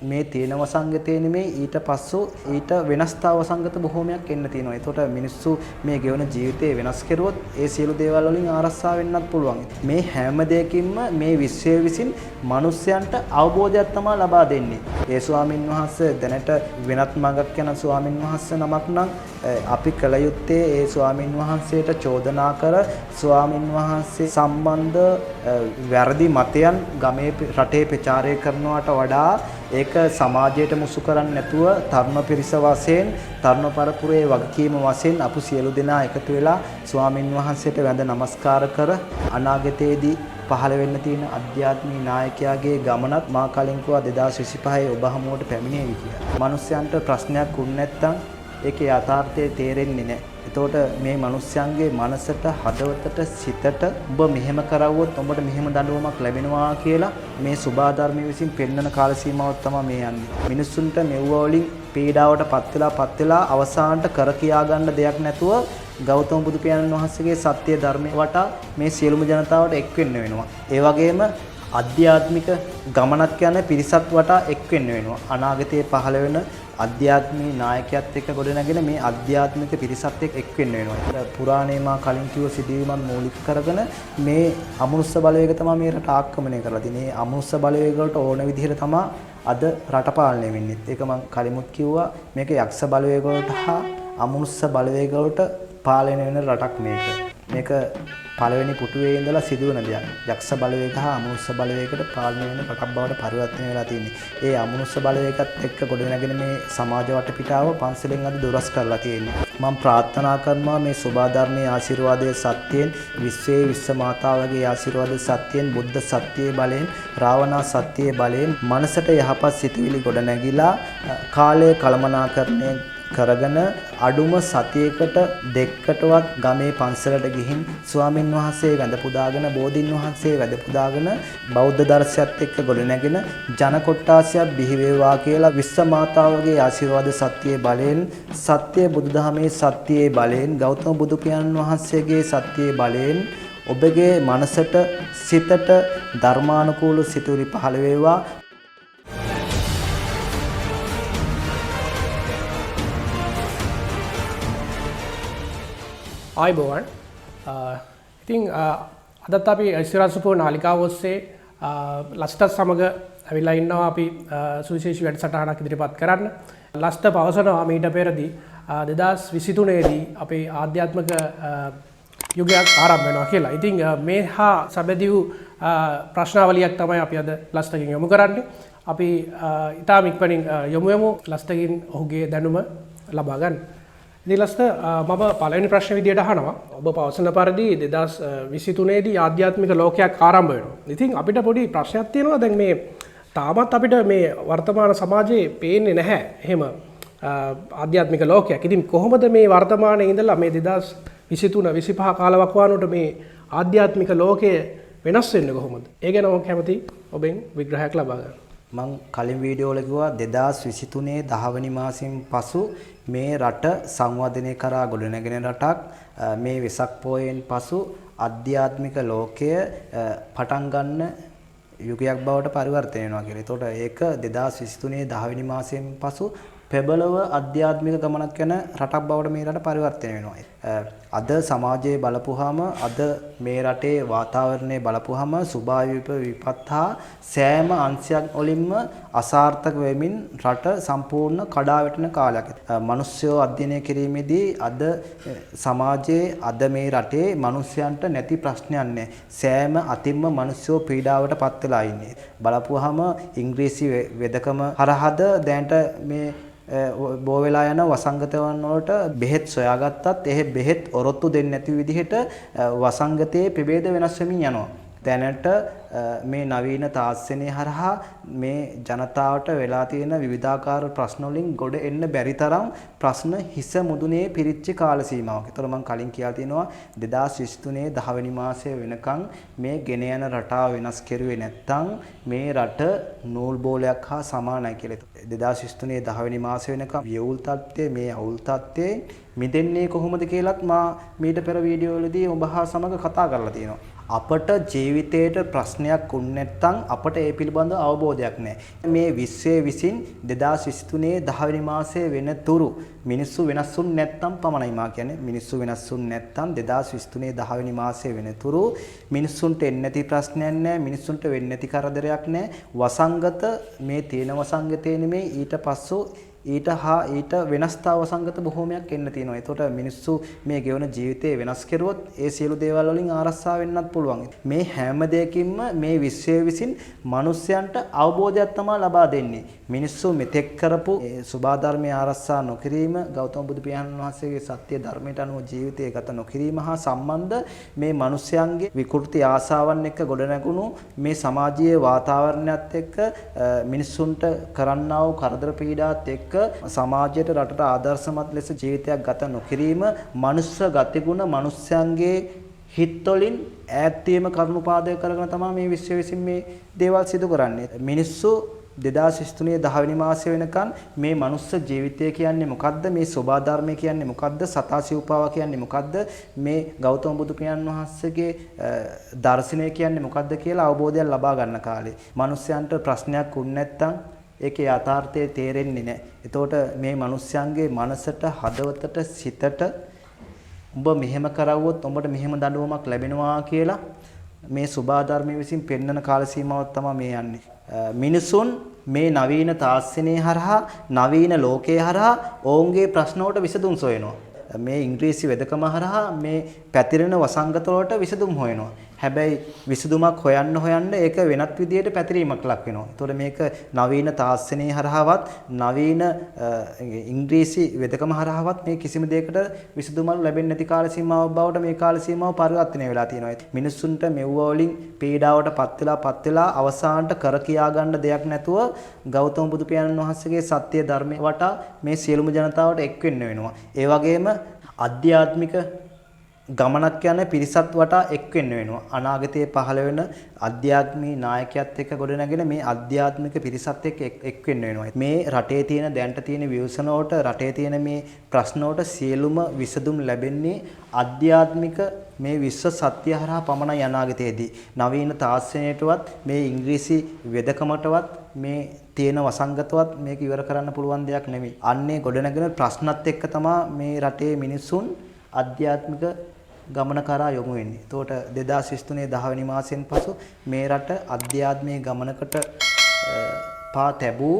මේ තියෙන වසංගතේ නෙමේ ඊට පස්සෝ ඊට වෙනස්තා වසංගත බොහෝමයක් එන්න තියෙනවා. ඒතකොට මිනිස්සු මේ ගෙවන ජීවිතේ වෙනස් කරුවොත් ඒ සියලු දේවල් වලින් ආරක්ෂා වෙන්නත් පුළුවන්. මේ හැම දෙයකින්ම මේ විශ්වය විසින් මිනිස්යන්ට අවබෝධයක් තමයි ලබා දෙන්නේ. ඒ ස්වාමින් වහන්සේ දැනට වෙනත් මඟක් යන ස්වාමින් වහන්සේ නමක් නම් අපි කල යුත්තේ ඒ ස්වාමින් වහන්සේට චෝදනා කර ස්වාමින් වහන්සේ සම්බන්ධ වැරදි මතයන් ගමේ රටේ ප්‍රචාරය කරනවට වඩා ඒක සමාජයට මුසු කරන්නේ නැතුව තරුණ පිරිස වශයෙන් තරුණ පරපුරේ වගකීම වශයෙන් අපු සියලු දෙනා එකතු වෙලා ස්වාමින් වහන්සේට වැඳ නමස්කාර කර අනාගතයේදී පහළ වෙන්න තියෙන අධ්‍යාත්මික නායකයාගේ ගමනත් මා කලින් කිව්වා 2025 ඔබ හමුවට පැමිණෙවි කියලා. මිනිස්යන්ට ප්‍රශ්නයක් වුණ නැත්නම් ඒකේ යථාර්ථය තේරෙන්නේ නැහැ. එතකොට මේ මිනිස්යන්ගේ මනසට, හදවතට, සිතට ඔබ මෙහෙම කරවුවොත් ඔබට මෙහෙම දඬුවමක් ලැබෙනවා කියලා මේ සුභාධර්මයේ විසින් පෙන්වන කාල සීමාවක් තමයි මේ යන්නේ. මිනිස්සුන්ට මෙව්ව වලින් පීඩාවට පත් වෙලා අවසානට කර කියා ගන්න දෙයක් නැතුව ගෞතම බුදු පියාණන් වහන්සේගේ සත්‍ය ධර්මයේ වටා මේ සියලුම ජනතාවට එක් වෙන්න වෙනවා. ඒ වගේම අධ්‍යාත්මික ගමනක් යන පිරිසක් වටා එක් වෙන්න වෙනවා. අනාගතයේ පහළ වෙන අධ්‍යාත්මික නායකයත් එක්ක ගොඩනගෙන මේ අධ්‍යාත්මික පිරිසත් එක් වෙන්න වෙනවා. පුරාණේ මා කලින් කිව්ව සිදුවීමක් මූලික කරගෙන මේ අමනුෂ්‍ය බලවේග තමයි මේ රට ආක්‍රමණය කරලා තියෙන්නේ. මේ අමනුෂ්‍ය බලවේග වලට ඕන විදිහට තමයි අද රට පාලනය වෙන්නේ. ඒක මම කලිමුත් කිව්වා මේක යක්ෂ බලවේග වලට හා අමනුෂ්‍ය බලවේග වලට පාලනය වෙන රටක් මේක. මේක පළවෙනි පුටුවේ ඉඳලා සිදුවන දෙයක්. යක්ෂ බලවේග හා අමනුෂ්‍ය බලවේගයකට පාලනය වෙන රටක් බවට පරිවර්තනය වෙලා තියෙන්නේ. ඒ අමනුෂ්‍ය බලවේගයත් එක්ක ගොඩනැගෙන මේ සමාජ වටපිටාව පන්සලෙන් අද දොරස් කරලා තියෙන්නේ. මම ප්‍රාර්ථනා කරනවා මේ සෝභාධර්මයේ ආශිර්වාදයේ සත්‍යයෙන් විශ්වයේ විශ්ව මාතාවගේ ආශිර්වාදයේ සත්‍යයෙන් බුද්ධ සත්‍යයේ බලයෙන් රාවණා සත්‍යයේ බලයෙන් මනසට යහපත් සිතුවිලි ගොඩනැගිලා කාලය කළමනාකරණය කරගෙන අඩුම සතියකට දෙකකටවත් ගමේ පන්සලට ගිහින් ස්වාමින් වහන්සේ වැඳ පුදාගෙන බෝධින් වහන්සේ වැඳ පුදාගෙන බෞද්ධ දර්ශයත් එක්ක ගොඩනැගෙන ජන කොට්ටාසයක් බිහි වේවා කියලා විශ්ව මාතාවගේ ආශිර්වාද සත්‍යයේ බලයෙන් සත්‍ය බුදුදහමේ සත්‍යයේ බලයෙන් ගෞතම බුදු පියාණන් වහන්සේගේ සත්‍යයේ බලයෙන් ඔබගේ මනසට සිතට ධර්මානුකූල සිතුවිලි පහළ වේවා. ආයිබෝවන් ඉතින් අදත් අපි ඉස්තිරාසුපුව නාලිකාව ඔස්සේ ලස්ටත් සමග ඇවිල්ලා ඉන්නවා අපි සුවිශේෂී වැඩසටහනක් ඉදිරිපත් කරන්න. ලස්ට පවසනවා මීට පෙරදී 2023 දී අපේ ආධ්‍යාත්මික යුගයක් ආරම්භ වෙනවා කියලා. ඉතින් මේ හා සැබැදී වූ ප්‍රශ්නාවලියක් තමයි අපි අද ලස්ටකින් යොමු කරන්නේ. අපි ඉතාම ඉක්මනින් යොමු ලස්ටකින් ඔහුගේ දැනුම ලබා ගන්න. ඉතින්ලස්ට මම පළවෙනි ප්‍රශ්න විදියට අහනවා. ඔබ පවසන පරිදි 2023 දී ආධ්‍යාත්මික ලෝකයක් ආරම්භ වෙනවා. ඉතින් අපිට පොඩි ප්‍රශ්නයක් තියෙනවා. දැන් මේ තාමත් අපිට මේ වර්තමාන සමාජයේ පේන්නේ නැහැ එහෙම ආධ්‍යාත්මික ලෝකයක්. ඉතින් කොහොමද මේ වර්තමානයේ ඉඳලා මේ 2023 25 කාලවකවානුවට මේ ආධ්‍යාත්මික ලෝකය වෙනස් වෙන්නේ කොහොමද? ඒ ගැන මම කැමති ඔබෙන් විග්‍රහයක් ලබා ගන්න. මම කලින් වීඩියෝ වල කිව්වා 2023 10 වෙනි මාසෙන් පසු මේ රට සංවර්ධනය කරා ගොඩනැගෙන රටක්. මේ වෙසක් පොයෙන් පසු අධ්‍යාත්මික ලෝකය පටන් ගන්න යුගයක් බවට පරිවර්තනය වෙනවා කියලා. ඒතකොට ඒක 2023 10 වෙනි මාසයෙන් පසු ප්‍රබලව අධ්‍යාත්මික ගමනක් යන රටක් බවට මේ රට පරිවර්තනය වෙනවා. අද සමාජයේ බලපුවාම අද මේ රටේ වාතාවරණය බලපුවාම සුභායුප විපත් හා සෑම අංශයක් වලින්ම අසාර්ථක වෙමින් රට සම්පූර්ණ කඩා වැටෙන කාලයක්. මිනිස්සු අධ්‍යයනය කිරීමේදී අද සමාජයේ අද මේ රටේ මිනිස්යන්ට නැති ප්‍රශ්නයක් නැහැ. සෑම අතින්ම මිනිස්සු පීඩාවට පත් වෙලා ඉන්නේ. බලපුවාම ඉංග්‍රීසි වෙදකම හරහාද දැනට මේ බෝ වෙලා යන වසංගතයන් වලට බෙහෙත් සොයාගත්තත් එහෙ බෙහෙත් ඔරොත්තු දෙන්නේ නැති විදිහට වසංගතයේ ප්‍රභේද වෙනස් වෙමින් යනවා. දැනට මේ නවීන තාක්ෂණය හරහා මේ ජනතාවට වෙලා තියෙන විවිධාකාර ප්‍රශ්න වලින් ගොඩ එන්න බැරි තරම් ප්‍රශ්න හිස මුදුනේ පිරිච්ච කාල සීමාවක්. ඒතර මම කලින් කියලා තියෙනවා 2023 10 වෙනි මාසය වෙනකන් මේ ගෙන යන රටාව වෙනස් කෙරුවේ නැත්නම් මේ රට නූල් බෝලයක් හා සමානයි කියලා. 2023 10 වෙනි මාසය වෙනකන් වියවුල් තත්ත්වයේ මේ අවුල් තත්ත්වයේ මිදෙන්නේ කොහොමද කියලාත් මා මීට පෙර වීඩියෝ වලදී ඔබ හා සමග කතා කරලා තියෙනවා. අපට ජීවිතේට ප්‍රශ්නයක් වුනේ නැත්නම් අපට ඒ පිළිබඳව අවබෝධයක් නැහැ. මේ විශ්වයේ විසින් 2023 10 වෙනි මාසයේ වෙනතුරු මිනිස්සු වෙනස් වුනේ නැත්නම් පමණයි මා කියන්නේ. මිනිස්සු වෙනස් වුනේ නැත්නම් 2023 10 වෙනි මාසයේ වෙනතුරු මිනිස්සුන්ට එන්නේ නැති ප්‍රශ්නයක් නැහැ. මිනිස්සුන්ට වෙන්නේ නැති කරදරයක් නැහැ. වසංගත මේ තියෙන වසංගතේ නෙමෙයි ඊට පස්සෝ ඊට වෙනස්තාව වසංගත බොහෝමයක් එන්න තියෙනවා. ඒතකොට මිනිස්සු මේ ගෙවන ජීවිතේ වෙනස් කරුවොත් ඒ සියලු දේවල් වලින් ආරක්ෂා වෙන්නත් පුළුවන්. මේ හැම දෙයකින්ම මේ විශ්වය විසින් මිනිස්යන්ට අවබෝධයක් තමයි ලබා දෙන්නේ. මිනිස්සු මෙතෙක් කරපු සුභා ධර්මයේ ආරක්ෂා නොකිරීම, ගෞතම බුදු පියාණන් වහන්සේගේ සත්‍ය ධර්මයට අනුව ජීවිතය ගත නොකිරීම හා සම්බන්ධ මේ මිනිස්යන්ගේ විකෘති ආශාවන් එක්ක ගොඩනැගුණු මේ සමාජීය වාතාවරණයත් එක්ක මිනිස්සුන්ට කරන්නා වූ කරදර පීඩාත් එක්ක සමාජයට රටට ආදර්ශමත් ලෙස ජීවිතයක් ගත නොකිරීම මනුස්ස ගතිගුණ මනුස්සයන්ගේ හිත්වලින් ඈත් වීම කරුණාපාදක කරගෙන තමයි මේ විශ්ව විසින් මේ දේවල් සිදු කරන්නේ. මිනිස්සු 2023 10 වෙනි මාසය වෙනකන් මේ මනුස්ස ජීවිතය කියන්නේ මොකද්ද? මේ සෝබා ධර්මය කියන්නේ මොකද්ද? සතාසිව්පාව කියන්නේ මොකද්ද? මේ ගෞතම බුදු පියාණන් වහන්සේගේ දර්ශනය කියන්නේ මොකද්ද කියලා අවබෝධයක් ලබා ගන්න කාලේ. මනුස්සයන්ට ප්‍රශ්නයක් වුනේ නැත්නම් ඒකේ යථාර්ථය තේරෙන්නේ නැහැ. එතකොට මේ මිනිස්යන්ගේ මනසට, හදවතට, සිතට උඹ මෙහෙම කරවුවොත් උඹට මෙහෙම දඬුවමක් ලැබෙනවා කියලා මේ සුභා ධර්මයේ විසින් පෙන්වන කාල සීමාවක් තමයි මේ යන්නේ. මිනිසුන් මේ නවීන තාක්ෂණයේ හරහා, නවීන ලෝකයේ හරහා ඔවුන්ගේ ප්‍රශ්න වලට විසඳුම් සොයනවා. මේ ඉංග්‍රීසි වෙදකම හරහා මේ පැතිරෙන වසංගත වලට විසඳුම් හොයනවා. හැබැයි විසඳුමක් හොයන්න ඒක වෙනත් විදියට පැතිරීමක් ලක් වෙනවා. ඒතකොට මේක නවීන තාක්ෂණයේ හරහාවත් නවීන ඉංග්‍රීසි වෙදකම හරහාවත් මේ කිසිම දෙයකට විසඳුමක් ලැබෙන්නේ නැති කාල සීමාවක් බවට මේ කාල සීමාව පරිවර්තනය වෙලා තියෙනවා. මිනිස්සුන්ට මෙව්ව වලින් පීඩාවට පත් වෙලා අවසානට කර කියා ගන්න දෙයක් නැතුව ගෞතම බුදු පියාණන් වහන්සේගේ සත්‍ය ධර්මයේ වටා මේ සියලුම ජනතාවට එක් වෙන්න වෙනවා. ඒ වගේම ආධ්‍යාත්මික ගමනක් යන පිරිසත් වටා එක් වෙන්න වෙනවා. අනාගතයේ පහළ වෙන අධ්‍යාත්මී නායකයත් එක්ක ගොඩනගෙන මේ අධ්‍යාත්මික පිරිසත් එක්ක එක් වෙන්න වෙනවා. මේ රටේ තියෙන දැනට තියෙන විවසන වලට, රටේ තියෙන මේ ප්‍රශ්න වලට සියලුම විසඳුම් ලැබෙන්නේ අධ්‍යාත්මික මේ විශ්ව සත්‍ය හරහා පමණයි අනාගතයේදී. නවීන තාක්ෂණයටවත් මේ ඉංග්‍රීසි වෙදකමටවත් මේ තියෙන වසංගතවත් මේක ඉවර කරන්න පුළුවන් දෙයක් නෙමෙයි. අන්නේ ගොඩනගෙන ප්‍රශ්නත් එක්ක තමයි මේ රටේ මිනිසුන් අධ්‍යාත්මික ගමන කරා යොමු වෙන්නේ. එතකොට 2023 10 වෙනි මාසයෙන් පසු මේ රට අධ්‍යාත්මීය ගමනකට පා තැබූ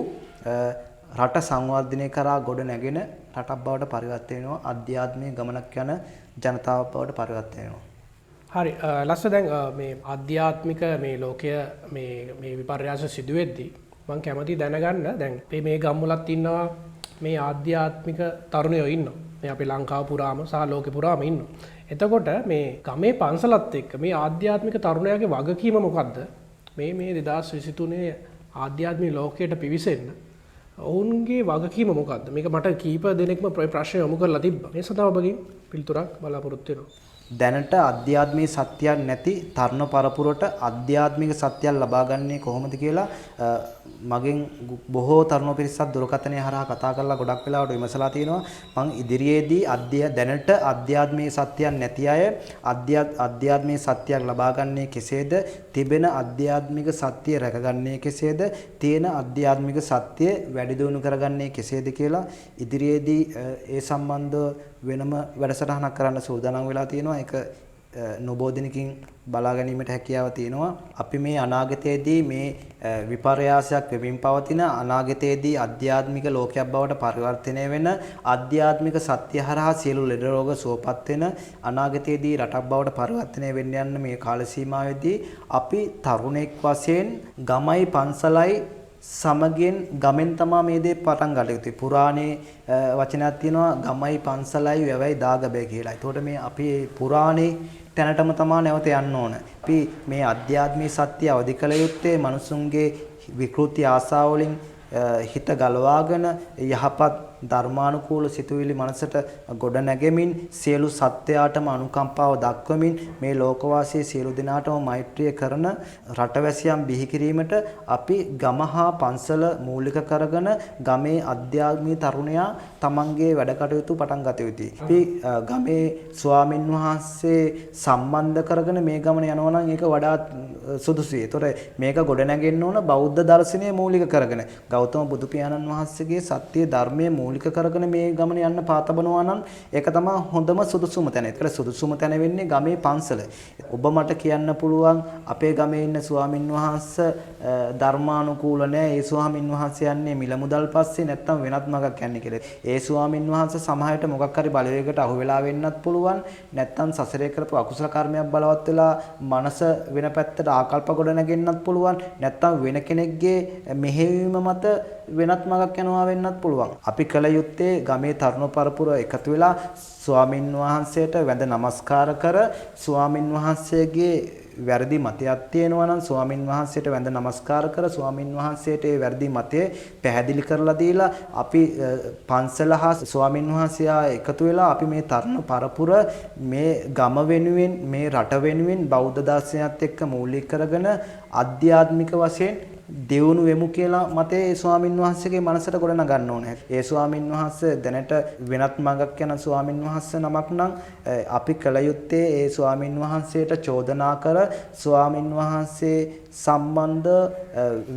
රට සංවර්ධනය කරා ගොඩ නැගෙන රටක් බවට පරිවර්තන වෙනවා. අධ්‍යාත්මීය ගමනක් යන ජනතාවක් බවට පරිවර්තන වෙනවා. හරි ලස්ස දැන් මේ ආධ්‍යාත්මික මේ ලෝකය මේ විපර්යාස සිදුවෙද්දී මම කැමති දැනගන්න දැන් මේ ගම්වලත් ඉන්නවා මේ ආධ්‍යාත්මික තරුණයෝ ඉන්නවා. මේ අපේ ලංකාව පුරාම සහ ලෝකෙ පුරාම ඉන්නවා. එතකොට මේ ගමේ පන්සලත් එක්ක මේ ආධ්‍යාත්මික තරුණයාගේ වගකීම මොකද්ද? මේ 2023 ආධ්‍යාත්මික ලෝකයට පිවිසෙන්න ඔවුන්ගේ වගකීම මොකද්ද? මේක මට කීප දෙනෙක්ම ප්‍රශ්න යොමු කරලා තිබ්බා. මේ සඳහා ඔබගෙන් පිළිතුරක් බලාපොරොත්තු වෙනවා. දැනට අධ්‍යාත්මික සත්‍යයක් නැති තරුණ පරපුරට අධ්‍යාත්මික සත්‍යයක් ලබා ගන්නේ කොහොමද කියලා මගෙන් බොහෝ තරුණ පිරිසක් දුරකථනය හරහා කතා කරලා ගොඩක් වෙලාවට විමසලා තිනවා. මම ඉදිරියේදී දැනට අධ්‍යාත්මික සත්‍යයක් නැති අය අධ්‍යාත්මික සත්‍යයක් ලබා ගන්නේ කෙසේද? තිබෙන අධ්‍යාත්මික සත්‍ය රැකගන්නේ කෙසේද? තියෙන අධ්‍යාත්මික සත්‍ය වැඩි දියුණු කරගන්නේ කෙසේද කියලා ඉදිරියේදී ඒ සම්බන්ධව වෙනම වැඩසටහනක් කරන්න සූදානම් වෙලා තියෙනවා. ඒක නොබෝ දිනකින් බලා ගැනීමට හැකියාව තියෙනවා. අපි මේ අනාගතයේදී මේ විපර්යාසයක් වෙමින් පවතින අනාගතයේදී ආධ්‍යාත්මික ලෝකයක් බවට පරිවර්තනය වෙන ආධ්‍යාත්මික සත්‍ය හරහා සියලු ලෙඩ රෝග සුවපත් වෙන අනාගතයේදී රටක් බවට පරිවර්තනය වෙන්න යන මේ කාල සීමාවේදී අපි තරුණෙක් වශයෙන් ගමයි පන්සලයි සමගින් ගමෙන් තමා මේ දේ පටන් ගන්න යුතුයි. පුරාණේ වචනයක් තියෙනවා ගමයි පන්සලයි වැවයි දාගබේ කියලා. ඒතකොට මේ අපි පුරාණේ තැනටම තමා නැවත යන්න ඕන. අපි මේ අධ්‍යාත්මික සත්‍ය අවදි කළ යුත්තේ මනුසුන්ගේ විකෘති ආශාවලින් හිත ගලවාගෙන යහපත් ධර්මානුකූල සිතුවිලි මනසට ගොඩ නැගෙමින් සියලු සත්‍යයටම අනුකම්පාව දක්වමින් මේ ලෝකවාසී සියලු දෙනාටම මෛත්‍රිය කරන රටවැසියන් බිහි කිරීමට අපි ගම හා පන්සල මූලික කරගෙන ගමේ අධ්‍යාත්මික තරුණයා තමන්ගේ වැඩ කටයුතු පටන් ගත යුතුයි. අපි ගමේ ස්වාමින් වහන්සේ සම්බන්ධ කරගෙන මේ ගමන යනවා නම් ඒක වඩාත් සුදුසුයි. ඒතකොට මේක ගොඩ නැගෙන්න ඕන බෞද්ධ දර්ශනය මූලික කරගෙන. ගෞතම බුදු පියාණන් වහන්සේගේ සත්‍ය ධර්මයේ මූලික කරගෙන මේ ගමන යන්න පාතබනවා නම් ඒක තමයි හොඳම සුදුසුම තැන. ඒතකොට සුදුසුම තැන වෙන්නේ ගමේ පන්සල. ඔබ මට කියන්න පුළුවන් අපේ ගමේ ඉන්න ස්වාමින් වහන්සේ ධර්මානුකූල නැහැ. ඒ ස්වාමින් වහන්සේ යන්නේ මිල මුදල් පස්සේ නැත්තම් වෙනත් මගක් යන්නේ කියලා. ඒ ස්වාමින් වහන්සේ සමාහයට මොකක් හරි බලවේගයකට අහු වෙලා වෙන්නත් පුළුවන්. නැත්තම් සසරේ කරපු අකුසල කර්මයක් බලවත් වෙලා මනස වෙන පැත්තට ආකල්ප ගොඩ නැගෙන්නත් පුළුවන්. නැත්තම් වෙන කෙනෙක්ගේ මෙහෙයවීම මත වෙනත් මගක් යනවා වෙන්නත් පුළුවන්. අපි කල යුත්තේ ගමේ තරුණ පරපුර එකතු වෙලා ස්වාමින් වහන්සේට වැඳ නමස්කාර කර ස්වාමින් වහන්සේගේ වැරදි මතයක් තියෙනවා නම් ස්වාමින් වහන්සේට වැඳ නමස්කාර කර ස්වාමින් වහන්සේට ඒ වැරදි මතය පැහැදිලි කරලා දීලා අපි පන්සල හා ස්වාමින් වහන්සේලා එකතු වෙලා අපි මේ තරුණ පරපුර මේ ගම වෙනුවෙන් මේ රට වෙනුවෙන් බෞද්ධ දර්ශනයත් එක්ක මූලික කරගෙන අධ්‍යාත්මික වශයෙන් දෙවුණු වෙමු කියලා මතේ ඒ ස්වාමින් වහන්සේගේ මනසට ගොඩ නගන්න ඕනේ. ඒ ස්වාමින් වහන්සේ දැනට වෙනත් මඟක් යන ස්වාමින් වහන්සේ නමක් නම් අපි කල යුත්තේ ඒ ස්වාමින් වහන්සේට චෝදනා කර ස්වාමින් වහන්සේ සම්බන්ධ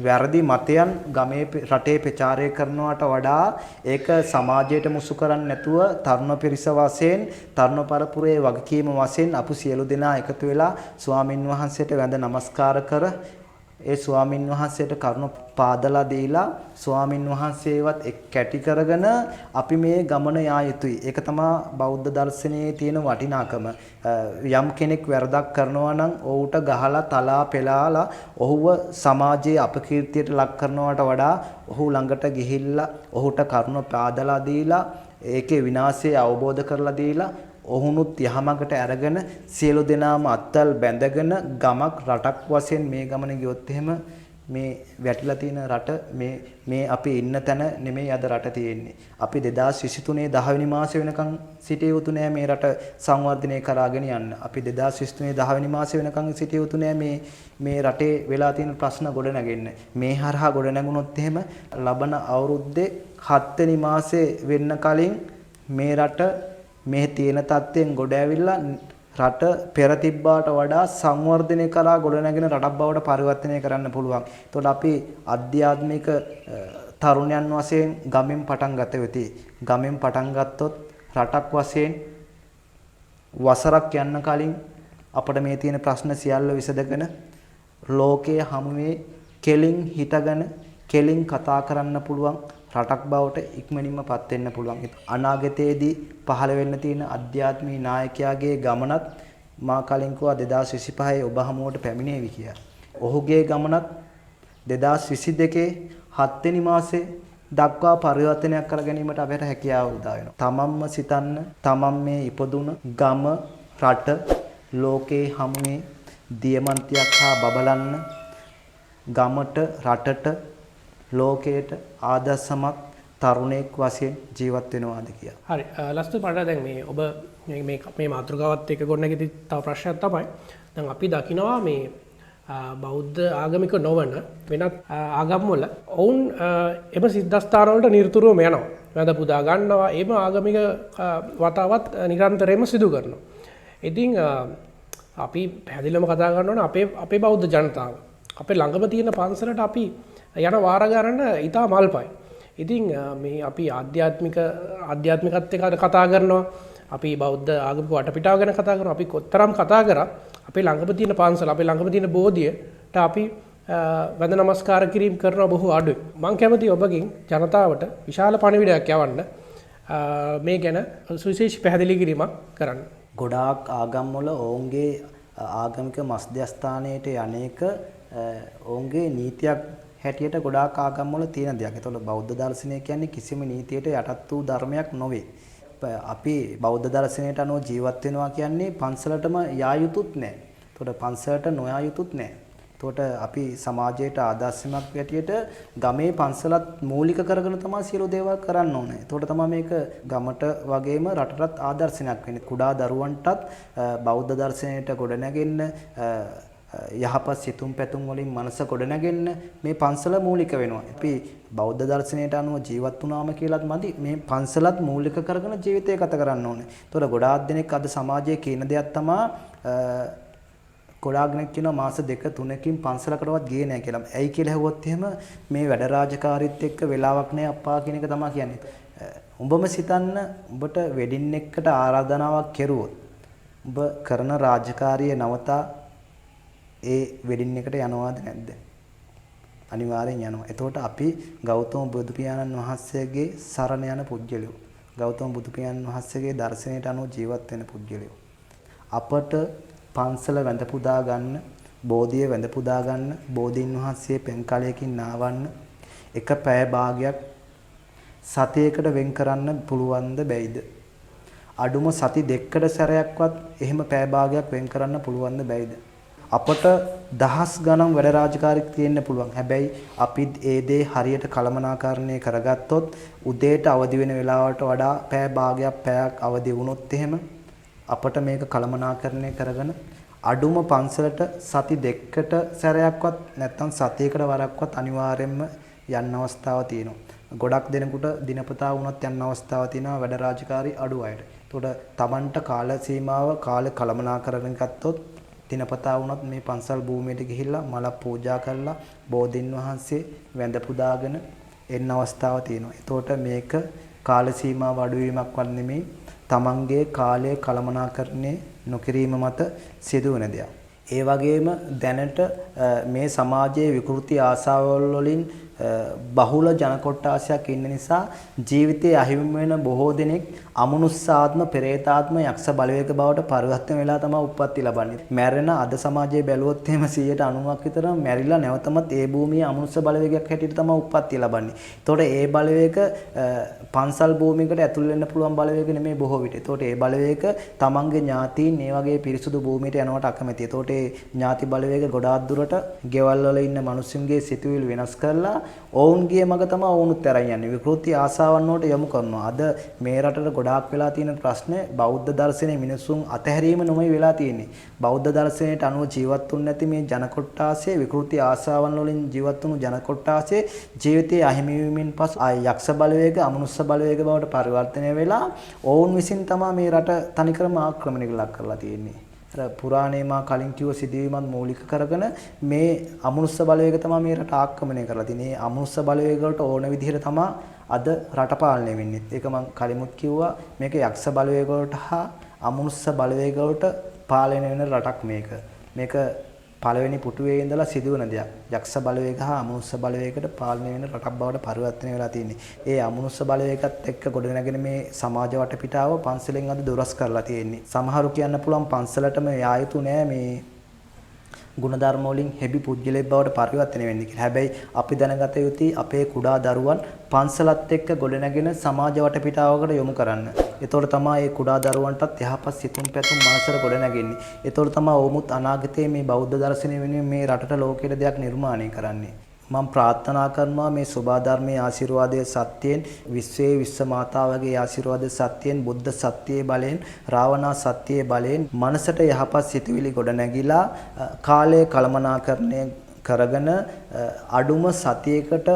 වැරදි මතයන් ගමේ රටේ ප්‍රචාරය කරනවට වඩා ඒක සමාජයට මුසු කරන්නේ නැතුව තරුණ පිරිස වශයෙන් තරුණ පරපුරේ වගකීම වශයෙන් අපු සියලු දෙනා එකතු වෙලා ස්වාමින් වහන්සේට වැඳ නමස්කාර කර ඒ ස්වාමින් වහන්සේට කරුණ පාදලා දීලා ස්වාමින් වහන්සේවත් එක් කැටි කරගෙන අපි මේ ගමන යා යුතුයි. ඒක තමයි බෞද්ධ දර්ශනයේ තියෙන වටිනාකම. යම් කෙනෙක් වැරදක් කරනවා නම් ඔහුට ගහලා තලා පෙලාලා ඔහුව සමාජයේ අපකීර්තියට ලක් කරනවට වඩා ඔහු ළඟට ගිහිල්ලා ඔහුට කරුණ පාදලා දීලා ඒකේ විනාශය අවබෝධ කරලා දීලා ඔහුනුත් යහමඟට අරගෙන සියලු දෙනාම අත්තල් බැඳගෙන ගමක් රටක් වශයෙන් මේ ගමන ගියොත් එහෙම මේ වැටිලා තියෙන රට මේ අපි ඉන්න තැන නෙමෙයි අද රට තියෙන්නේ. අපි 2023 10 වෙනි මාසෙ වෙනකන් සිටිය යුතු නෑ මේ රට සංවර්ධනය කරාගෙන යන්න. අපි 2023 10 වෙනි මාසෙ වෙනකන් සිටිය යුතු නෑ මේ රටේ වෙලා තියෙන ප්‍රශ්න ගොඩ නැගෙන්න. මේ හරහා ගොඩ නැගුණොත් එහෙම ලබන අවුරුද්දේ 7 වෙනි මාසෙ වෙන්න කලින් මේ රට මේ තියෙන තත්ත්වයෙන් ගොඩ ඇවිල්ලා රට පෙර තිබ්බාට වඩා සංවර්ධනය කරා ගොඩ නැගෙන රටක් බවට පරිවර්තනය කරන්න පුළුවන්. එතකොට අපි අධ්‍යාත්මික තරුණයන් වශයෙන් ගමෙන් පටන් ගත යුතුයි. ගමෙන් පටන් ගත්තොත් රටක් වශයෙන් වසරක් යන්න කලින් අපිට මේ තියෙන ප්‍රශ්න සියල්ල විසඳගෙන ලෝකයේ හමුවේ කෙලින් හිටගෙන කෙලින් කතා කරන්න පුළුවන් රටක් බවට ඉක්මනින්ම පත් වෙන්න පුළුවන්. අනාගතයේදී පහළ වෙන්න තියෙන අධ්‍යාත්මික නායකයාගේ ගමනත් මා කලින් කිව්වා 2025 ඔබ හමුවට පැමිණේවි කියලා. ඔහුගේ ගමනත් 2022 7 වෙනි මාසේ දක්වා පරිවර්තනයක් කර ගැනීමට අපට හැකියාව උදා වෙනවා. තමන්ම සිතන්න, තමන් මේ ඉපදුන ගම, රට, ලෝකේ හමුවේ දියමන්තියක් හා බබලන්න ගමට, රටට, ලෝකයට ආදර්ශමත් තරුණෙක් වශයෙන් ජීවත් වෙනවාද කියලා. හරි. ලස්තු මට දැන් මේ ඔබ මේ මාතෘකාවත් එක්ක ගොඩනැගිලි තව ප්‍රශ්නයක් තමයි. දැන් අපි දකිනවා මේ බෞද්ධ ආගමික නොවන වෙනත් ආගම් වල ඔවුන් එම සිද්ධාස්ථාන වලට නිරතුරුවම යනවා. වැඳ පුදා ගන්නවා. එම ආගමික වතාවත් නිරන්තරයෙන්ම සිදු කරනවා. ඉතින් අපි පැහැදිලිවම කතා කරනවා අපේ බෞද්ධ ජනතාව අපේ ළඟම තියෙන පන්සලට අපි යන වාර ගණන ඉතා මල්පයි. ඉතින් මේ අපි ආධ්‍යාත්මිකත් එක්ක කතා කරනවා. අපි බෞද්ධ ආගමික වටපිටාව ගැන කතා කරනවා. අපි කොතරම් කතා කරා අපේ ළඟම තියෙන පන්සල, අපේ ළඟම තියෙන බෝධියට අපි වැඳ නමස්කාර කිරීම කරන බොහෝ අඩුයි. මම කැමතියි ඔබගෙන් ජනතාවට විශාල පණිවිඩයක් යවන්න මේ ගැන සුවිශේෂී පැහැදිලි කිරීමක් කරන්න. ගොඩාක් ආගම්වල ඔවුන්ගේ ආගමික මස්ධ්‍යස්ථානයට යන්නේක ඔවුන්ගේ නීතියක් හැටියට ගොඩාක් ආගම්වල තියෙන දෙයක්. ඒතකොට බෞද්ධ දර්ශනය කියන්නේ කිසිම නීතියට යටත් වූ ධර්මයක් නොවේ. අපි බෞද්ධ දර්ශනයට අනුව ජීවත් වෙනවා කියන්නේ පන්සලටම යා යුතුත් නැහැ. ඒතකොට පන්සලට නොයා යුතුත් නැහැ. එතකොට අපි සමාජයට ආදර්ශයක් හැටියට ගමේ පන්සලත් මූලික කරගෙන තමයි සියලු දේවල් කරන්න ඕනේ. එතකොට තමයි මේක ගමට වගේම රටටත් ආදර්ශයක් වෙන්නේ. කුඩා දරුවන්ටත් බෞද්ධ දර්ශනයට ගොඩනැගෙන්න යහපත් සිතුම් පැතුම් වලින් මනස ගොඩනැගෙන්න මේ පන්සල මූලික වෙනවා. අපි බෞද්ධ දර්ශනයට අනුව ජීවත් වුණාම කියලාත් මදි මේ පන්සලත් මූලික කරගෙන ජීවිතය ගත කරන්න ඕනේ. එතකොට ගොඩාක් දෙනෙක් අද සමාජයේ කියන දෙයක් තමයි ගොඩාක් දෙනෙක් කියනවා මාස 2-3කින් පන්සලකටවත් ගියේ නැහැ කියලා. ඇයි කියලා ඇහුවොත් එහෙම මේ වැඩ රාජකාරීත් එක්ක වෙලාවක් නැහැ අප්පා කියන එක තමයි කියන්නේ. උඹම සිතන්න උඹට වෙඩින් එකකට ආරාධනාවක් කෙරුවොත් උඹ කරන රාජකාරිය නවතා ඒ වෙඩින් එකට යනවාද නැද්ද? අනිවාර්යෙන් යනවා. එතකොට අපි ගෞතම බුදු පියාණන් වහන්සේගේ සරණ යන පුජ්‍යලයෝ. ගෞතම බුදු පියාණන් වහන්සේගේ දර්ශනයට අනුව ජීවත් වෙන පුජ්‍යලයෝ. අපට පන්සල වැඳ පුදා ගන්න, බෝධිය වැඳ පුදා ගන්න, බෝධීන් වහන්සේ පෙන් කලයකින් නාවන්න එක පැය භාගයක් සතියකට වෙන් කරන්න පුළුවන්ද බැයිද? අඩුම සති දෙකකට සැරයක්වත් එහෙම පැය භාගයක් වෙන් කරන්න පුළුවන්ද බැයිද? අපට දහස් ගණන් වැඩ රාජකාරී තියෙන්න පුළුවන්. හැබැයි අපි ඒ දේ හරියට කළමනාකරණය කරගත්තොත් උදේට අවදි වෙන වෙලාවට වඩා පැය භාගයක් පැයක් අවදි වුණොත් එහෙම අපට මේක කළමනාකරණය කරගෙන අඩුම පන්සලට සති දෙකකට සැරයක්වත් නැත්නම් සතියකට වරක්වත් අනිවාර්යයෙන්ම යන්න අවස්ථාවක් තියෙනවා. ගොඩක් දෙනෙකුට දිනපතා වුණත් යන්න අවස්ථාවක් තියෙනවා වැඩ රාජකාරී අඩු අයට. ඒතකොට Tamanට කාල සීමාව කාලේ කළමනාකරණය ගත්තොත් දිනපතා වුණත් මේ පන්සල් භූමියට ගිහිල්ලා මල පූජා කරලා බෝධින් වහන්සේ වැඳ පුදාගෙන එන්න අවස්ථාවක් තියෙනවා. ඒතකොට මේක කාල සීමාව අඩු වීමක්වත් නෙමෙයි තමන්ගේ කාලය කළමනාකරණය නොකිරීම මත සිදුවන දෙයක්. ඒ වගේම දැනට මේ සමාජයේ විකෘති ආශාවල් වලින් බහුල ජන කොට්ටාසයක් ඉන්න නිසා ජීවිතයේ අහිමි වෙන බොහෝ දෙනෙක් අමනුෂ්‍යාත්ම, පෙරේතාත්ම, යක්ෂ බලවේග බවට පරිවර්තන වෙලා තමයි උප්පත්ති ලබන්නේ. මැරෙන අද සමාජයේ බැලුවොත් එහෙම 90%ක් විතර මැරිලා නැවතමත් ඒ භූමියේ අමනුෂ්‍ය බලවේගයක් හැටියට තමයි උප්පත්ති ලබන්නේ. ඒතකොට ඒ බලවේග පන්සල් භූමියකට ඇතුල් වෙන්න පුළුවන් බලවේග නෙමෙයි බොහෝ විට. ඒතකොට ඒ බලවේග තමන්ගේ ඥාතීන් මේ වගේ පිරිසුදු භූමියට යනවට අකමැතියි. ඒතකොට ඒ ඥාති බලවේග ගොඩාක් දුරට ගෙවල් වල ඉන්න මිනිස්සුන්ගේ සිතුවිලි වෙනස් කරලා ඔවුන්ගේ මග තමයි ඔවුනුත් අරන් යන්නේ. විකෘති ආසාවන් වලට යොමු කරනවා. අද මේ රටට ගොඩාක් වෙලා තියෙන ප්‍රශ්නේ බෞද්ධ දර්ශනයේ මිනිසුන් අතහැරීම නොමයි වෙලා තියෙන්නේ. බෞද්ධ දර්ශනයට අනුව ජීවත් වුනේ නැති මේ ජන කොට්ටාසේ විකෘති ආසාවන් වලින් ජීවත් වුණු ජන කොට්ටාසේ ජීවිතයේ අහිමි වීමෙන් පසු යක්ෂ බලවේග, අමනුෂ්‍ය බලවේග බවට පරිවර්තනය වෙලා ඔවුන් විසින් තමයි මේ රට තනිකරම ආක්‍රමණයකට ලක් කරලා තියෙන්නේ. පුරාණේ මා කලින් කිව්ව සිදුවීමත් මූලික කරගෙන මේ අමනුෂ්‍ය බලවේග තමයි මේ රට ආක්‍රමණය කරලා තියෙන්නේ. මේ අමනුෂ්‍ය බලවේග වලට ඕන විදිහට තමයි අද රට පාලනය වෙන්නේ. ඒක මම කලිමුත් කිව්වා මේක යක්ෂ බලවේග වලට හා අමනුෂ්‍ය බලවේග වලට පාලනය වෙන රටක් මේක. මේක පළවෙනි පුටුවේ ඉඳලා සිදුවන දෙයක්. යක්ෂ බලවේග හා අමනුෂ්‍ය බලවේගයකට පාලනය වෙන රටක් බවට පරිවර්තනය වෙලා තියෙන්නේ. ඒ අමනුෂ්‍ය බලවේගයත් එක්ක ගොඩනැගෙන මේ සමාජ වටපිටාව පන්සලෙන් අද දොරස් කරලා තියෙන්නේ. සමහරු කියන්න පුළුවන් පන්සලටම යා යුතු නෑ මේ ගුණධර්ම වලින් හෙබි පුජ්‍යලෙක් බවට පරිවර්තනය වෙන්නේ කියලා. හැබැයි අපි දැනගත යුතුයි අපේ කුඩා දරුවන් පන්සලත් එක්ක ගොඩනැගෙන සමාජ වටපිටාවකට යොමු කරන්න. ඒතකොට තමයි මේ කුඩා දරුවන්ටත් යහපත් සිතුම් පැතුම් මනසට ගොඩනැගෙන්නේ. ඒතකොට තමයි ඔවුමුත් අනාගතයේ මේ බෞද්ධ දර්ශනය වෙනුවෙන් මේ රටට ලෝකෙට දෙයක් නිර්මාණය කරන්නේ. මම ප්‍රාර්ථනා කරනවා මේ සෝභා ධර්මයේ ආශිර්වාදයේ සත්‍යයෙන් විශ්වයේ විශ්ව මාතාවගේ ආශිර්වාදයේ සත්‍යයෙන් බුද්ධ සත්‍යයේ බලයෙන් රාවණා සත්‍යයේ බලයෙන් මනසට යහපත් සිතුවිලි ගොඩ නැගිලා කාලය කළමනාකරණය කරගෙන අඩුම සතියකට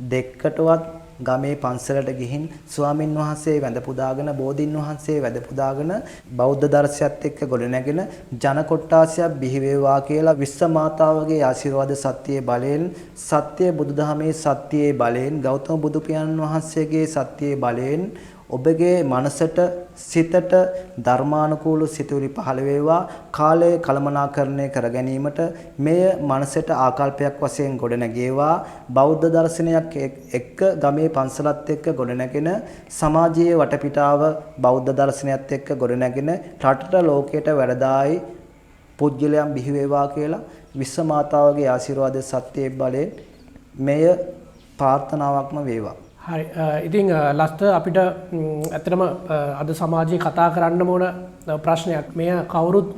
දෙකකටවත් ගමේ පන්සලට ගිහින් ස්වාමින් වහන්සේ වැඳ පුදාගෙන බෝධින් වහන්සේ වැඳ පුදාගෙන බෞද්ධ දර්ශයත් එක්ක ගොඩනැගෙන ජන කොට්ටාසයක් බිහි වේවා කියලා විශ්ව මාතාවගේ ආශිර්වාද සත්‍යයේ බලයෙන් සත්‍ය බුදුදහමේ සත්‍යයේ බලයෙන් ගෞතම බුදු පියාණන් වහන්සේගේ සත්‍යයේ බලයෙන් ඔබගේ මනසට සිතට ධර්මානුකූල සිතුවිලි පහළ වේවා කාලය කළමනාකරණය කර ගැනීමට මෙය මනසට ආකල්පයක් වශයෙන් ගොඩනැගේවා බෞද්ධ දර්ශනයක් එක්ක ගමේ පන්සලත් එක්ක ගොඩනැගෙන සමාජයේ වටපිටාව බෞද්ධ දර්ශනයත් එක්ක ගොඩනැගෙන රටට ලෝකයට වැඩදායි පුජ්‍යලයන් බිහි වේවා කියලා විශ්ව මාතාවගේ ආශිර්වාද සත්‍යයේ බලයෙන් මෙය ප්‍රාර්ථනාවක්ම වේවා. හරි ඉතින් ලස්ත අපිට ඇත්තටම අද සමාජයේ කතා කරන්න ඕන ප්‍රශ්නයක් මෙය කවුරුත්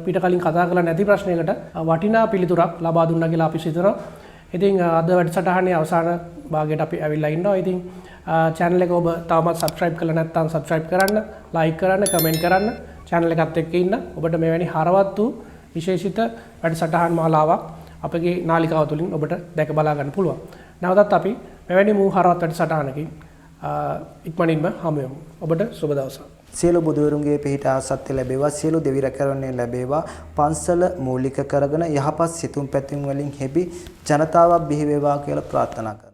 පිට කලින් කතා කරලා නැති ප්‍රශ්නයකට වටිනා පිළිතුරක් ලබා දුන්නා කියලා අපි හිතනවා. ඉතින් අද වැඩසටහනේ අවසාන භාගයට අපි ඇවිල්ලා ඉන්නවා. ඉතින් channel එක ඔබ තාමත් subscribe කරලා නැත්නම් subscribe කරන්න, like කරන්න, comment කරන්න, channel එකත් එක්ක ඉන්න. ඔබට මෙවැනි හරවත් වූ විශේෂිත වැඩසටහන් මාලාවක් අපගේ නාලිකාව තුලින් ඔබට දැක බලා ගන්න පුළුවන්. නැවතත් අපි මෙවැනි මූ හරවත් වැඩසටහනකින් ඉක්මනින්ම හමු වෙමු. ඔබට සුබ දවසක්. සියලු බුදුවරුන්ගේ පිහිට ආසත්‍ය ලැබේවා, සියලු දෙවි රැකවරණය ලැබේවා, පන්සල මූලික කරගෙන යහපත් සිතුම් පැතුම් වලින් හෙබි ජනතාවක් බිහි වේවා කියලා ප්‍රාර්ථනා කරා.